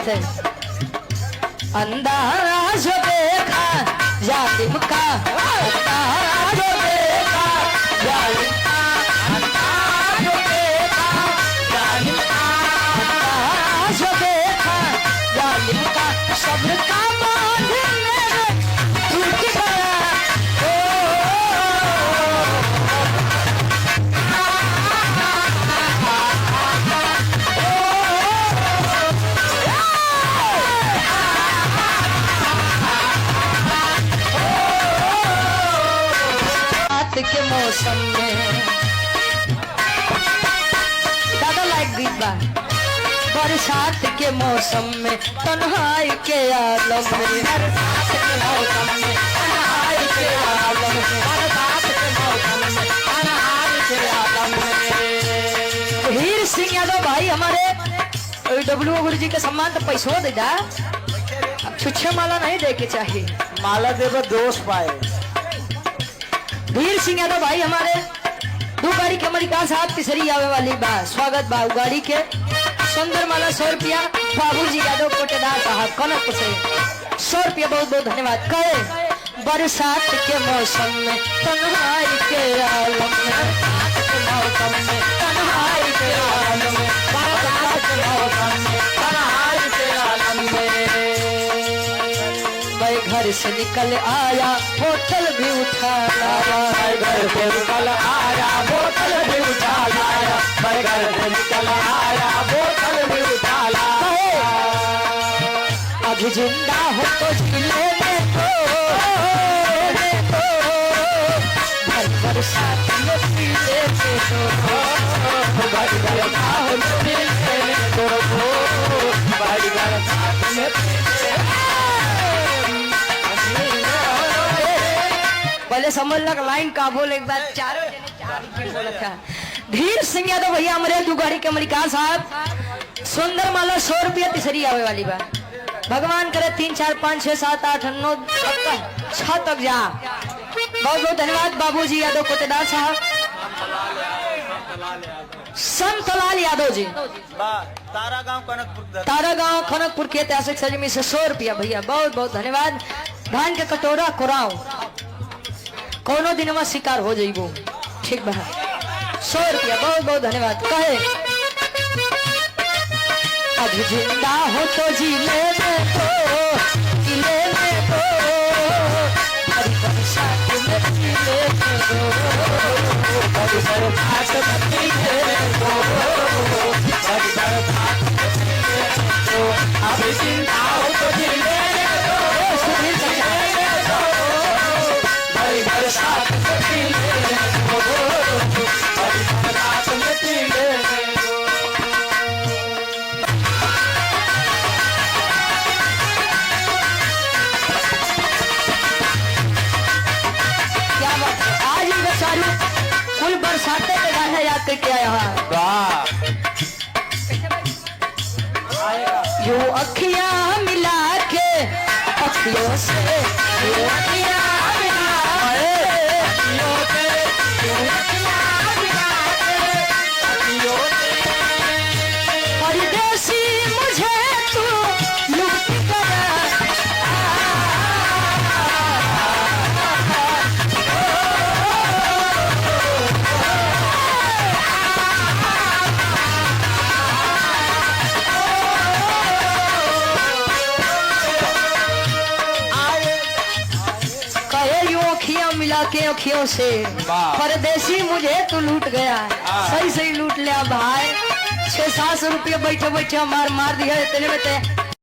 बात है। अंदाज देखा जालिम का, अंदाज देखा जालिम का, अंदाज देखा जालिम का, अंदाज देखा जालिम का, सब्र का बांध मेरे टूट गया। के मौसम में दादा लाइक गीत बा। बरसात के मौसम में तन्हाई के आलम में, बरसात के मौसम में तन्हाई के आलम में, बरसात के मौसम में तन्हाई के आलम में। हीर सिंह यादव भाई हमारे डब्ल्यू गुरु जी के सम्मान तो पैसों दे दा, छुच्छे माला नहीं दे के चाहिए, माला देव दोष पाए। वीर सिंह यादव भाई हमारे दो गाड़ी के अमेरिका साहब तीसरी आवे वाली बा, स्वागत बा गाड़ी के। सुंदर माला 100 रुपया बाबूजी यादव कोटेदार साहब कनक से 100 रुपया बहुत बहुत धन्यवाद। कहे बरसात के मौसम में तन्हाई के आलम में, बरसात के मौसम में तन्हाई के आलम में, बरसात के मौसम में तन्हाई के आलम में। मैं घर से निकल आया बोतल भी उठा लाया, मैं घर से निकल आया बोतल भी उठा लाया, मैं घर से निकल आया बोतल भी उठा लाया। अभी जिंदा हो तो जिले में तो बरसात में पी लेते तो, बरसात में पी लेते तो, बरसात में पी लेते। पहले समझ लग लाइन का बोल एक बार चारों धीर सिंह यादव भैया हमारे दुगाड़ी के अमेरिका साहब सुंदर माला 100 रुपया तीसरी आवे वाली बा। भगवान करे 3 4 5 6 7 8 9 6 तक जा। बहुत बहुत धन्यवाद बाबूजी यादव कोटेदार साहब, संतलाल यादव जी, तारा गांव खनकपुर के ऐतिहासिक सरजमी से 100 रुपया भैया बहुत बहुत धन्यवाद। धान के कटोरा कोराओ कोनो दिन में शिकार हो जाइबो, ठीक बा 100 रुपया बहुत बहुत धन्यवाद। कहे अभी जिंदा हो तो जिले में तो, जिले में तो, हरी बरसात में जिले में तो, हरी बरसात में जिले में तो, हरी बरसात में जिले में तो, अभी जिंदा हो तो जिले में तो, सुधीर जिले में तो, हरी बरसात में जिले में तो, हरी बरसात में जिले में तो। कुल बरसाते के गाना याद करके आया है। यो अखियां मिला के अखियों से, यो अखियां मिला के अखियों से, यो अखियां मिला के अखियों से, परदेसी मुझे तू लूट गया। मिला के अखियों से परदेसी मुझे तू लूट गया। सही सही लूट लिया भाई। 600-700 रुपये बैठे बैठे मार दिया इतने में